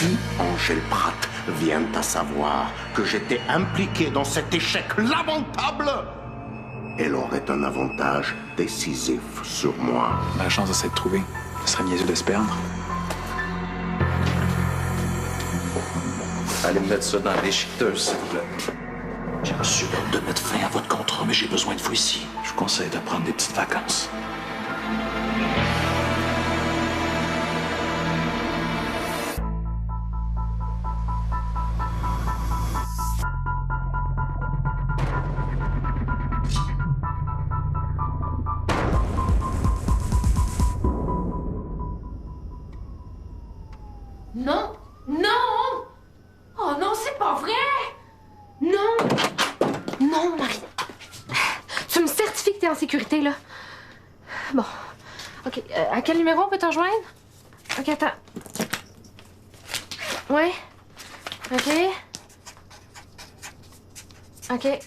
Si Angèle Pratt vient à savoir que j'étais impliqué dans cet échec lamentable, elle aurait un avantage décisif sur moi. La chance de s'être trouvée. Ce serait niaiseux de se perdre. Allez me mettre ça dans la déchiqueteuse, s'il vous plaît. J'ai reçu l'ordre de mettre fin à votre contrat, mais j'ai besoin de vous ici. Je vous conseille de prendre des petites vacances. Non! Non! Oh non, c'est pas vrai! Non! Non, Marie! Tu me certifies que t'es en sécurité, là? Bon. OK. À quel numéro on peut te rejoindre? OK, attends. Ouais? OK? OK.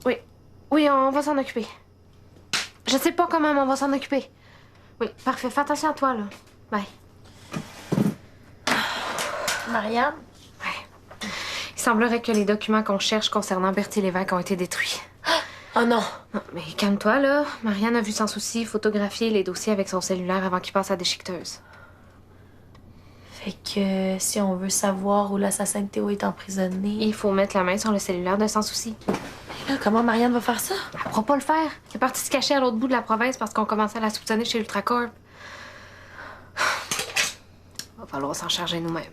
Oui. Oui, on va s'en occuper. Je sais pas comment, mais on va s'en occuper. Oui, parfait. Fais attention à toi, là. Bye. Marianne? Ouais. Il semblerait que les documents qu'on cherche concernant Berthier Lévesque ont été détruits. Oh non! Non, mais calme-toi, là. Marianne a vu sans souci photographier les dossiers avec son cellulaire avant qu'il passe à la déchiqueteuse. Fait que si on veut savoir où l'assassin de Théo est emprisonné... Il faut mettre la main sur le cellulaire de sans souci. Et là, comment Marianne va faire ça? Elle pourra pas le faire. Elle est partie se cacher à l'autre bout de la province parce qu'on commençait à la soupçonner chez Ultracorp. Va falloir s'en charger nous-mêmes.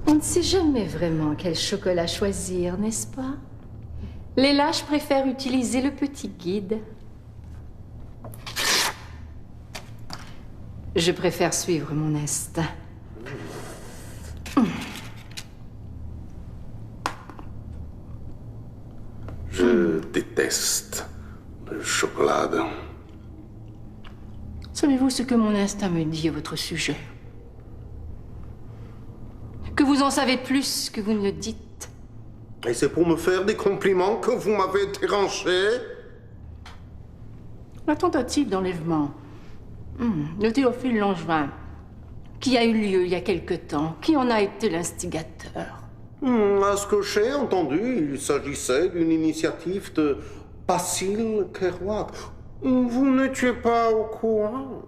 On ne sait jamais vraiment quel chocolat choisir, n'est-ce pas? Les lâches préfèrent utiliser le petit guide. Je préfère suivre mon instinct. Je déteste le chocolat. Savez-vous ce que mon instinct me dit à votre sujet? Que vous en savez plus que vous ne le dites. Et c'est pour me faire des compliments que vous m'avez dérangé? La tentative d'enlèvement de Théophile Langevin, qui a eu lieu il y a quelque temps, qui en a été l'instigateur? À ce que j'ai entendu, il s'agissait d'une initiative de Basile Kerouac. Vous n'étiez pas au courant?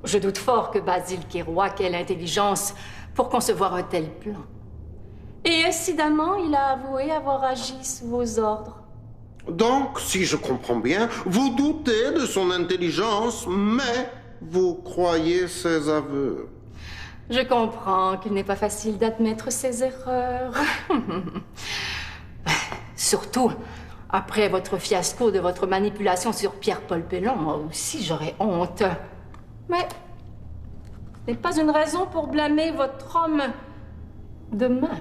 Je doute fort que Basile Kerouac ait l'intelligence pour concevoir un tel plan. Et incidemment, il a avoué avoir agi sous vos ordres. Donc, si je comprends bien, vous doutez de son intelligence, mais vous croyez ses aveux. Je comprends qu'il n'est pas facile d'admettre ses erreurs. Surtout après votre fiasco de votre manipulation sur Pierre-Paul Pellon. Moi aussi, j'aurais honte. Mais ce n'est pas une raison pour blâmer votre homme demain.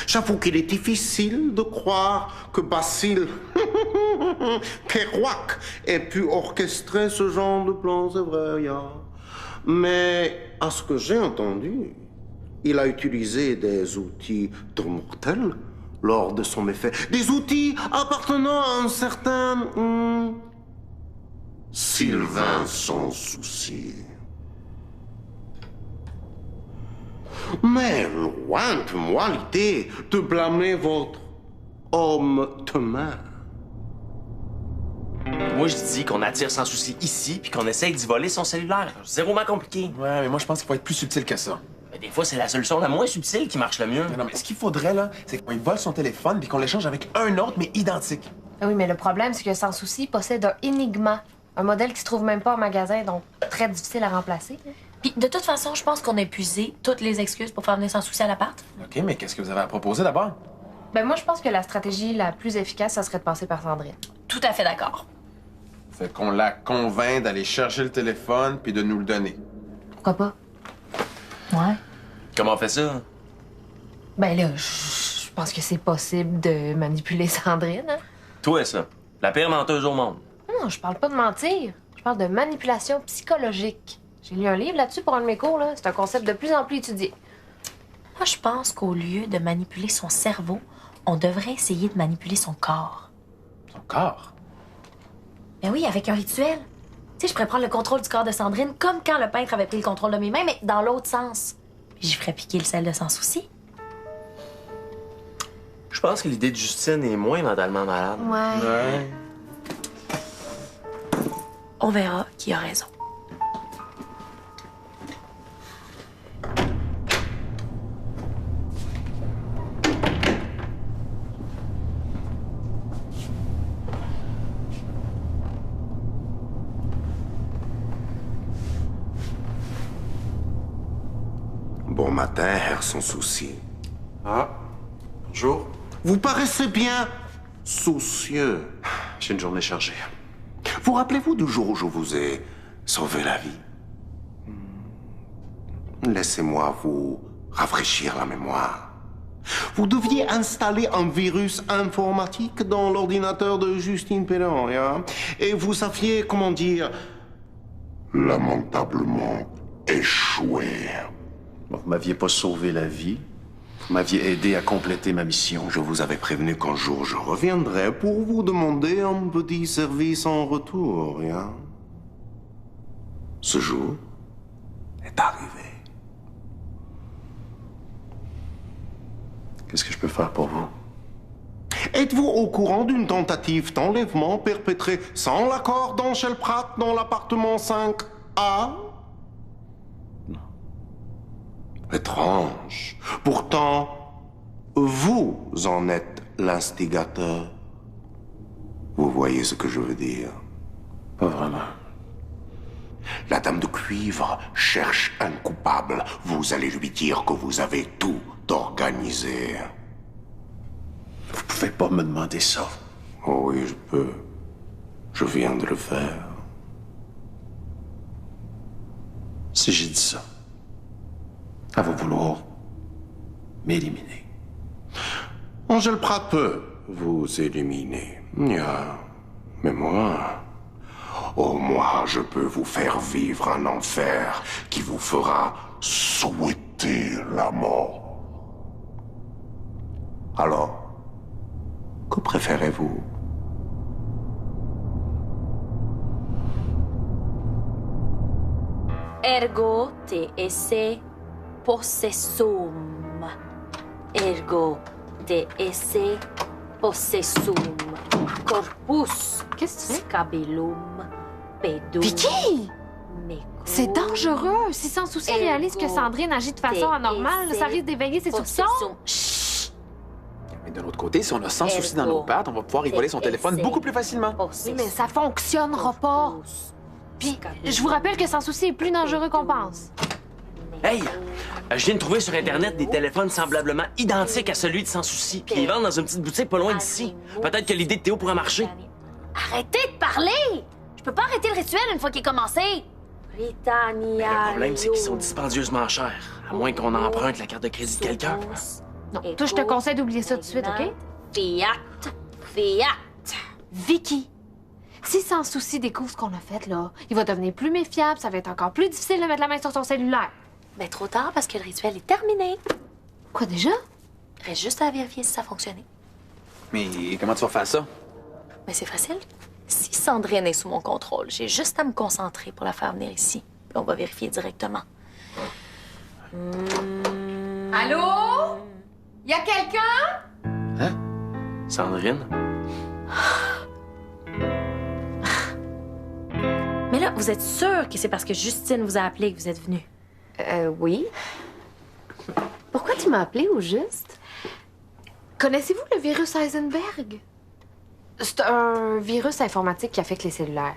J'avoue qu'il est difficile de croire que Basile Kerouac ait pu orchestrer ce genre de plan, c'est vrai, mais à ce que j'ai entendu, il a utilisé des outils de mortels lors de son méfait. Des outils appartenant à un certain Sylvain Sans Souci. Mais loin de moi l'idée de blâmer votre homme de main. Moi, je dis qu'on attire sans souci ici puis qu'on essaye d'y voler son cellulaire. Zéroment compliqué. Ouais, mais moi, je pense qu'il faut être plus subtil que ça. Mais des fois, c'est la solution la moins subtile qui marche le mieux. Non, mais ce qu'il faudrait, là, c'est qu'on lui vole son téléphone puis qu'on l'échange avec un autre, mais identique. Ah oui, mais le problème, c'est que Sans Souci possède un Enigma. Un modèle qui se trouve même pas en magasin, donc très difficile à remplacer. Puis de toute façon, je pense qu'on a épuisé toutes les excuses pour faire venir Sans Souci à l'appart. OK, mais qu'est-ce que vous avez à proposer d'abord? Ben moi, je pense que la stratégie la plus efficace, ça serait de passer par Sandrine. Tout à fait d'accord. Fait qu'on la convainc d'aller chercher le téléphone puis de nous le donner. Pourquoi pas? Ouais. Comment on fait ça? Ben là, je pense que c'est possible de manipuler Sandrine, hein? Toi, ça. La pire menteuse au monde. Non, je parle pas de mentir. Je parle de manipulation psychologique. J'ai lu un livre là-dessus pour un de mes cours, là. C'est un concept de plus en plus étudié. Moi, je pense qu'au lieu de manipuler son cerveau, on devrait essayer de manipuler son corps. corps? Ben oui, avec un rituel. Tu sais, je pourrais prendre le contrôle du corps de Sandrine comme quand le peintre avait pris le contrôle de mes mains, mais dans l'autre sens. Puis je ferais piquer le sel de Sans Souci. Je pense que l'idée de Justine est moins mentalement malade. Ouais. On verra qui a raison. Bon matin, Herr Sans Souci. Ah, bonjour. Vous paraissez bien soucieux. J'ai une journée chargée. Vous rappelez-vous du jour où je vous ai sauvé la vie? Laissez-moi vous rafraîchir la mémoire. Vous deviez installer un virus informatique dans l'ordinateur de Justine Perron, hein? Et vous aviez, comment dire, lamentablement échoué. Bon, vous m'aviez pas sauvé la vie. Vous m'aviez aidé à compléter ma mission. Je vous avais prévenu qu'un jour je reviendrai pour vous demander un petit service en retour, hein? Ce jour est arrivé. Qu'est-ce que je peux faire pour vous? Êtes-vous au courant d'une tentative d'enlèvement perpétrée sans l'accord d'Angèle Pratt dans l'appartement 5A? Non. Étrange. Pourtant, vous en êtes l'instigateur. Vous voyez ce que je veux dire? Pas vraiment. La dame de cuivre cherche un coupable. Vous allez lui dire que vous avez tout organisé. Vous pouvez pas me demander ça. Oh oui, je peux. Je viens de le faire. Si j'ai dit ça, elle va vouloir m'éliminer. Angèle Pratt peut vous éliminer. Yeah. Mais moi... Oh, moi, je peux vous faire vivre un enfer qui vous fera souhaiter la mort. Alors, que préférez-vous? Ergo te esse possessum. Ergo te esse possessum. Corpus Qu'est-ce que tu fais? scabellum pedum. Vicky! mecum. C'est dangereux! Si Sans Souci réalise que Sandrine agit de façon anormale, ça risque d'éveiller ses soupçons. Possessum. Chut! Mais d'un autre côté, si on a Sans Souci dans nos pattes, on va pouvoir y voler son téléphone beaucoup plus facilement. Oui, mais ça fonctionnera pas. Puis, je vous rappelle que Sans Souci est plus dangereux qu'on pense. Hey! Je viens de trouver sur Internet des téléphones semblablement identiques à celui de Sans Souci. Puis ils vendent dans une petite boutique pas loin d'ici. Peut-être que l'idée de Théo pourrait marcher. Arrêtez de parler! Je peux pas arrêter le rituel une fois qu'il est commencé. Britannia. Le problème, c'est qu'ils sont dispendieusement chers. À moins qu'on emprunte la carte de crédit de quelqu'un. Non, toi, je te conseille d'oublier ça tout de suite, OK? Fiat. Vicky, si Sans Souci découvre ce qu'on a fait, là, il va devenir plus méfiable, ça va être encore plus difficile de mettre la main sur ton cellulaire. Ben trop tard parce que le rituel est terminé. Quoi déjà? Reste juste à vérifier si ça a fonctionné. Mais comment tu vas faire ça? Mais c'est facile. Si Sandrine est sous mon contrôle, j'ai juste à me concentrer pour la faire venir ici. Puis on va vérifier directement. Allô? Y a quelqu'un? Sandrine? Mais là, vous êtes sûr que c'est parce que Justine vous a appelé que vous êtes venu? Oui. Pourquoi tu m'as appelé au juste? Connaissez-vous le virus Heisenberg? C'est un virus informatique qui affecte les cellulaires.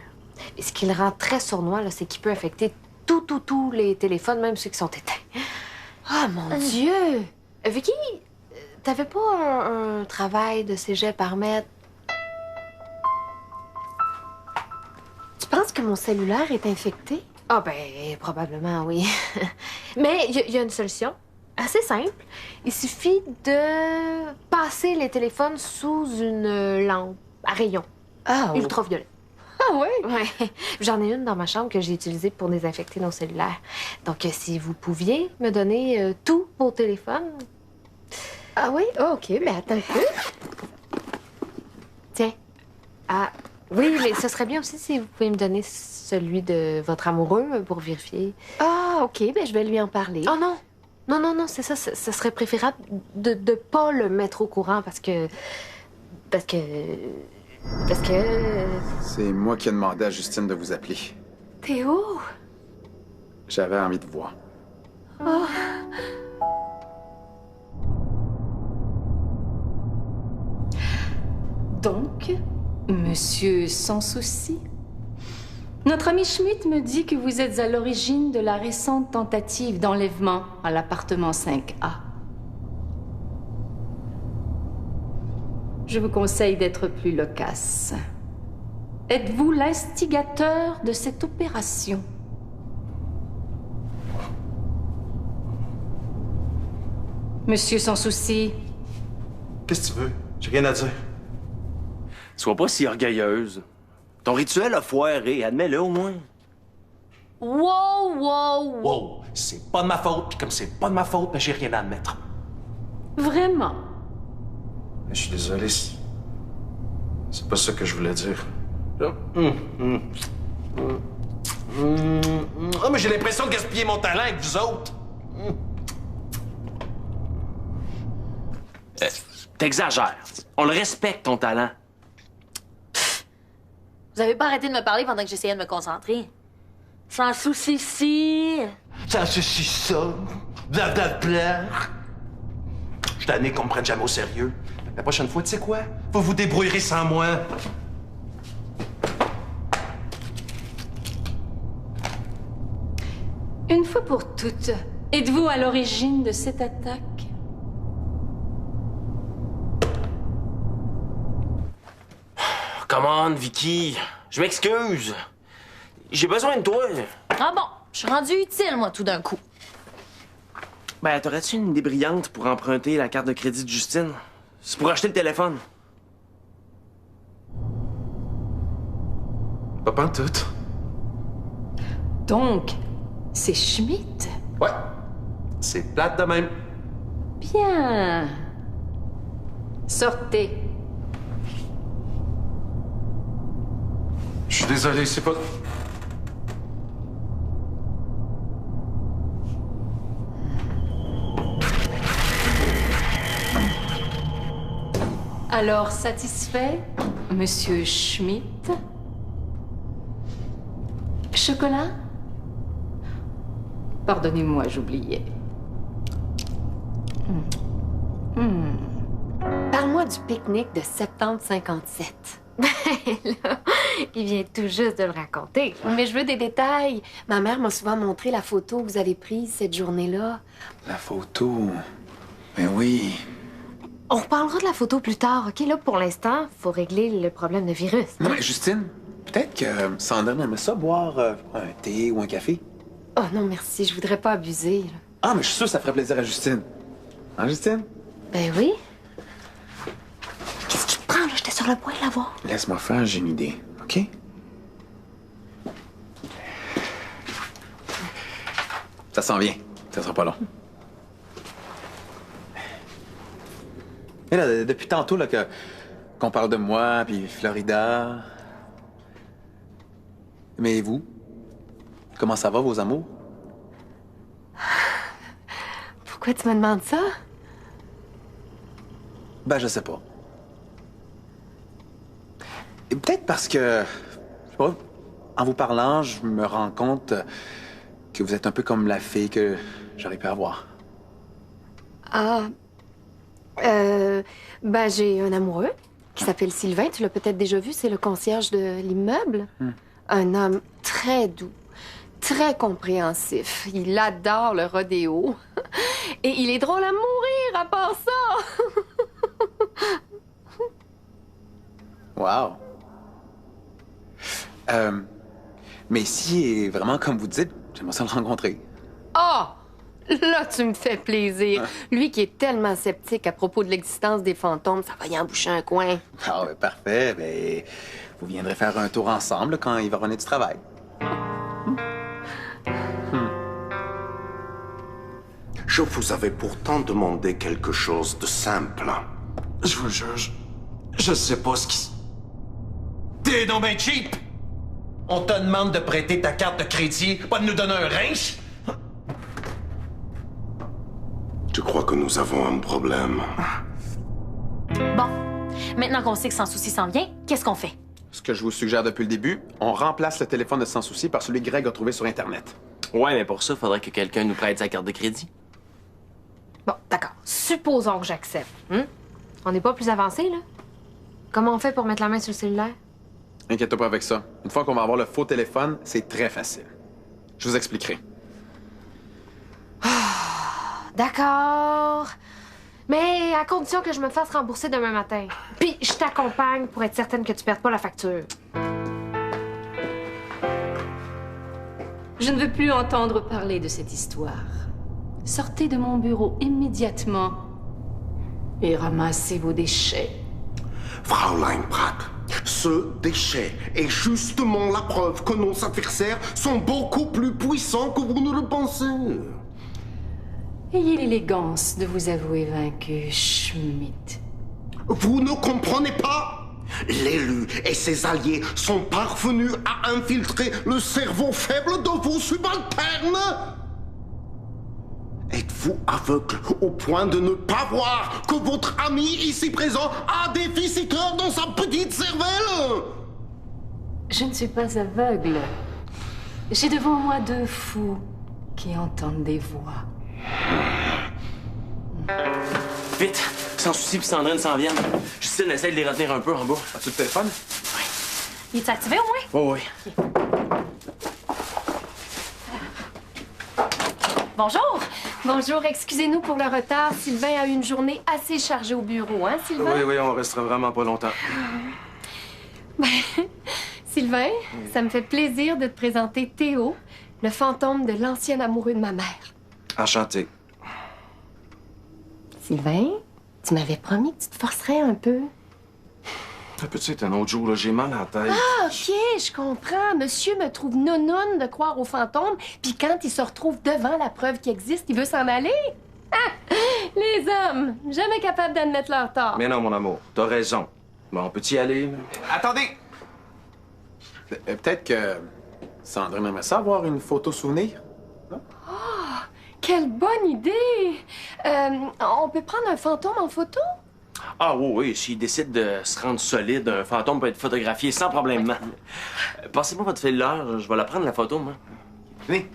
Et ce qui le rend très sournois, là, c'est qu'il peut affecter tous les téléphones, même ceux qui sont éteints. Oh mon Dieu! Vicky, t'avais pas un travail de cégep à remettre? Tu penses que mon cellulaire est infecté? Ah ben, probablement, oui. Mais il y a une solution. Assez simple. Il suffit de passer les téléphones sous une lampe à rayons ultraviolet. Ah oui? Ouais. J'en ai une dans ma chambre que j'ai utilisée pour désinfecter nos cellulaires. Donc, si vous pouviez me donner tous vos téléphones. Ah oui? Oh, OK, mais attends un peu. Tiens. Ah, oui, mais ce serait bien aussi si vous pouvez me donner celui de votre amoureux pour vérifier. Ah, OK, ben je vais lui en parler. Oh non! Non, c'est ça. Ce serait préférable de pas le mettre au courant parce que... C'est moi qui ai demandé à Justine de vous appeler. Théo? J'avais envie de voir. Oh. Donc, monsieur sans souci, notre ami Schmidt me dit que vous êtes à l'origine de la récente tentative d'enlèvement à l'appartement 5A. Je vous conseille d'être plus loquace. Êtes-vous l'instigateur de cette opération? Monsieur sans souci. Qu'est-ce que tu veux? J'ai rien à dire. Sois pas si orgueilleuse. Ton rituel a foiré, admets-le au moins. Wow! Wow, c'est pas de ma faute, puis comme c'est pas de ma faute, ben j'ai rien à admettre. Vraiment? Je suis désolé. C'est pas ça que je voulais dire. Ah, mais j'ai l'impression de gaspiller mon talent avec vous autres. T'exagères. On le respecte, ton talent. Vous avez pas arrêté de me parler pendant que j'essayais de me concentrer. Sans souci, si. Ça, c'est ça. Blablabla. Je suis tanné qu'on me prenne jamais au sérieux. La prochaine fois, tu sais quoi? Vous vous débrouillerez sans moi. Une fois pour toutes, êtes-vous à l'origine de cette attaque? Come on, Vicky. Je m'excuse. J'ai besoin de toi. Ah bon, je suis rendue utile, moi, tout d'un coup. Ben, t'aurais-tu une idée brillante pour emprunter la carte de crédit de Justine? C'est pour acheter le téléphone. Pas pantoute. Donc, c'est Schmidt? Ouais. C'est plate de même. Bien. Sortez. Je suis désolé, c'est pas... Alors, satisfait, monsieur Schmidt? Chocolat? Pardonnez-moi, j'oubliais. Parle-moi du pique-nique de septembre 57. Là, il vient tout juste de le raconter. Mais je veux des détails. Ma mère m'a souvent montré la photo que vous avez prise cette journée-là. La photo... Ben oui. On reparlera de la photo plus tard, OK? Là, pour l'instant, faut régler le problème de virus. Non, mais Justine, peut-être que Sandrine aimerait ça boire un thé ou un café. Oh non, merci, je voudrais pas abuser. Là. Ah, mais je suis sûr que ça ferait plaisir à Justine. Hein, Justine? Ben oui. Qu'est-ce qui te prend, là? J'étais sur le point de l'avoir. Laisse-moi faire, j'ai une idée, OK? Ça s'en vient. Ça sera pas long. Mais là, depuis tantôt là, qu'on parle de moi, puis Florida... Mais vous? Comment ça va, vos amours? Pourquoi tu me demandes ça? Ben, je sais pas. Et peut-être parce que... Je sais pas, en vous parlant, je me rends compte que vous êtes un peu comme la fille que j'aurais pu avoir. Ah... Ben, j'ai un amoureux qui s'appelle Sylvain. Tu l'as peut-être déjà vu, c'est le concierge de l'immeuble. Un homme très doux, très compréhensif. Il adore le rodéo. Et il est drôle à mourir à part ça. Wow. Mais si est vraiment comme vous dites, j'aimerais ça le rencontrer. Oh! Là, tu me fais plaisir. Lui qui est tellement sceptique à propos de l'existence des fantômes, ça va y emboucher un coin. Ah, ben, parfait. Ben, vous viendrez faire un tour ensemble quand il va revenir du travail. Je vous avais pourtant demandé quelque chose de simple. Je vous jure, je sais pas ce qui... T'es donc ben cheap! On te demande de prêter ta carte de crédit, pas de nous donner un rince? Je crois que nous avons un problème. Bon, maintenant qu'on sait que Sans Souci s'en vient, qu'est-ce qu'on fait? Ce que je vous suggère depuis le début, on remplace le téléphone de Sans Souci par celui que Greg a trouvé sur Internet. Ouais, mais pour ça, faudrait que quelqu'un nous prête sa carte de crédit. Bon, d'accord. Supposons que j'accepte. On n'est pas plus avancé, là? Comment on fait pour mettre la main sur le cellulaire? Inquiète-toi pas avec ça. Une fois qu'on va avoir le faux téléphone, c'est très facile. Je vous expliquerai. D'accord. Mais à condition que je me fasse rembourser demain matin. Puis je t'accompagne pour être certaine que tu perdes pas la facture. Je ne veux plus entendre parler de cette histoire. Sortez de mon bureau immédiatement et ramassez vos déchets. Fraulein Pratt, ce déchet est justement la preuve que nos adversaires sont beaucoup plus puissants que vous ne le pensez. Ayez l'élégance de vous avouer vaincu, Schmidt. Vous ne comprenez pas? L'élu et ses alliés sont parvenus à infiltrer le cerveau faible de vos subalternes. Êtes-vous aveugle au point de ne pas voir que votre ami ici présent a des visiteurs dans sa petite cervelle? Je ne suis pas aveugle. J'ai devant moi deux fous qui entendent des voix. Vite! Sans Souci puis Sandrine s'en viennent. Justine essaie de les retenir un peu en bas. As-tu le téléphone? Il est activé au moins? Oh oui. Bonjour! Bonjour, excusez-nous pour le retard. Sylvain a eu une journée assez chargée au bureau, hein, Sylvain? Oui, on restera vraiment pas longtemps. Sylvain, ça me fait plaisir de te présenter Théo, le fantôme de l'ancien amoureux de ma mère. Enchanté. Sylvain, tu m'avais promis que tu te forcerais un peu. Petit, un autre jour, là, j'ai mal à la tête. Ah, OK, je comprends. Monsieur me trouve nounoune de croire aux fantômes, puis quand il se retrouve devant la preuve qui existe, il veut s'en aller? Ah! Les hommes, jamais capables d'admettre leur tort. Mais non, mon amour, t'as raison. Bon, on peut y aller? Là? Attendez! Peut-être que Sandrine aimerait ça avoir une photo souvenir? Oh, quelle bonne idée! On peut prendre un fantôme en photo? Ah oui, s'il décide de se rendre solide, un fantôme peut être photographié sans problème. Passez-moi votre cellulaire, je vais la prendre la photo, moi. Venez.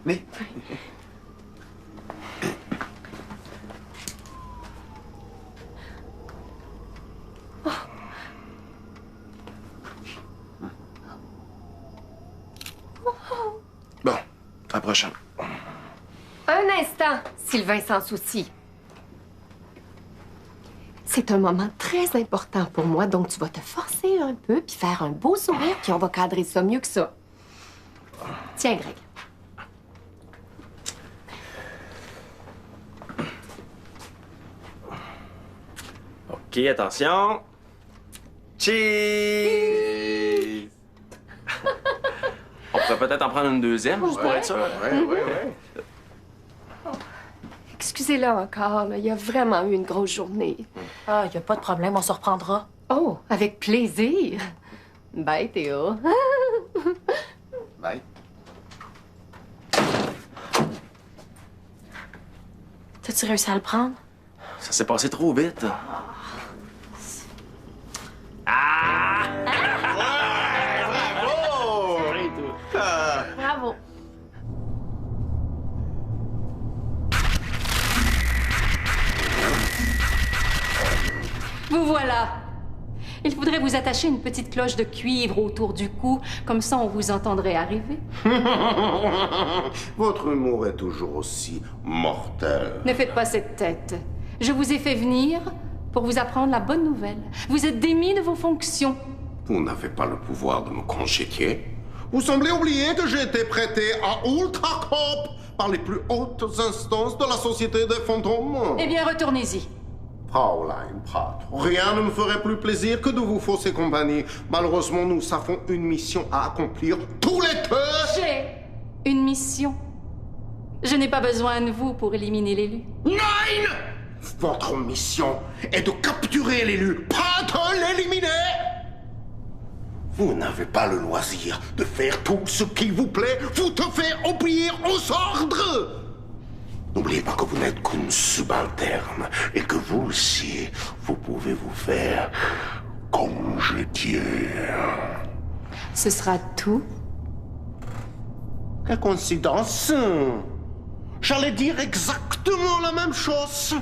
Bon, à la prochaine. Un instant, Sylvain Sans Souci. C'est un moment très important pour moi, donc tu vas te forcer un peu, puis faire un beau sourire, puis on va cadrer ça mieux que ça. Tiens, Greg. OK, attention. Cheese! On pourrait peut-être en prendre une deuxième, juste pour être sûr. Ouais. Excusez-le encore, là, il y a vraiment eu une grosse journée. Ah, y a pas de problème, on se reprendra. Oh, avec plaisir. Bye, Théo. Bye. T'as-tu réussi à le prendre? Ça s'est passé trop vite. Ah! Bravo! Vous voilà. Il faudrait vous attacher une petite cloche de cuivre autour du cou, comme ça on vous entendrait arriver. Votre humour est toujours aussi mortel. Ne faites pas cette tête. Je vous ai fait venir pour vous apprendre la bonne nouvelle. Vous êtes démis de vos fonctions. Vous n'avez pas le pouvoir de me congédier. Vous semblez oublier que j'ai été prêté à Ultracorp par les plus hautes instances de la Société des fantômes. Eh bien, retournez-y. Fraulein Pratt, rien ne me ferait plus plaisir que de vous fausser compagnie. Malheureusement, nous avons une mission à accomplir tous les deux. J'ai une mission. Je n'ai pas besoin de vous pour éliminer l'élu. Nein! Votre mission est de capturer l'élu, pas de l'éliminer. Vous n'avez pas le loisir de faire tout ce qui vous plaît, vous te faire obéir aux ordres. N'oubliez pas que vous n'êtes qu'une subalterne et que vous aussi, vous pouvez vous faire congédier. Ce sera tout? Quelle coïncidence! J'allais dire exactement la même chose.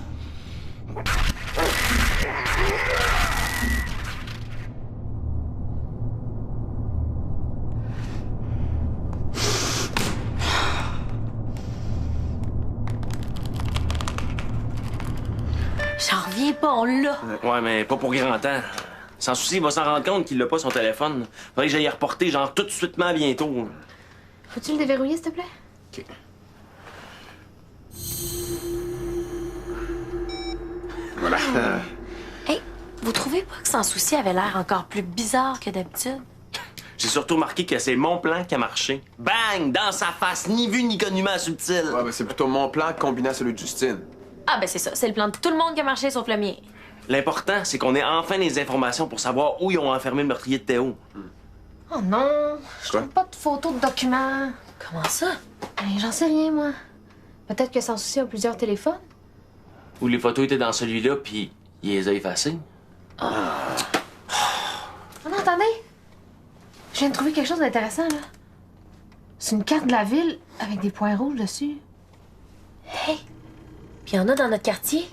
J'en reviens pas, on l'a. Ouais, mais pas pour grand temps. Sans souci, il va s'en rendre compte qu'il l'a pas son téléphone. Faudrait que j'aille reporter, genre, tout de suite bientôt. Faut-tu le déverrouiller, s'il te plaît? OK. Voilà. Hey, vous trouvez pas que Sans Souci avait l'air encore plus bizarre que d'habitude? J'ai surtout remarqué que c'est mon plan qui a marché. Bang! Dans sa face, ni vu ni connument subtil. Ouais, ben c'est plutôt mon plan combiné à celui de Justine. Ah, ben c'est ça. C'est le plan de tout le monde qui a marché sauf le mien. L'important, c'est qu'on ait enfin les informations pour savoir où ils ont enfermé le meurtrier de Théo. Oh non, je Quoi? trouve pas de photos de documents. Comment ça? Ben, j'en sais rien, moi. Peut-être que Sans Souci a plusieurs téléphones. Où les photos étaient dans celui-là, puis il les a effacées. Oh non, attendez! Je viens de trouver quelque chose d'intéressant, là. C'est une carte de la ville avec des points rouges dessus. Hey! Puis y en a dans notre quartier.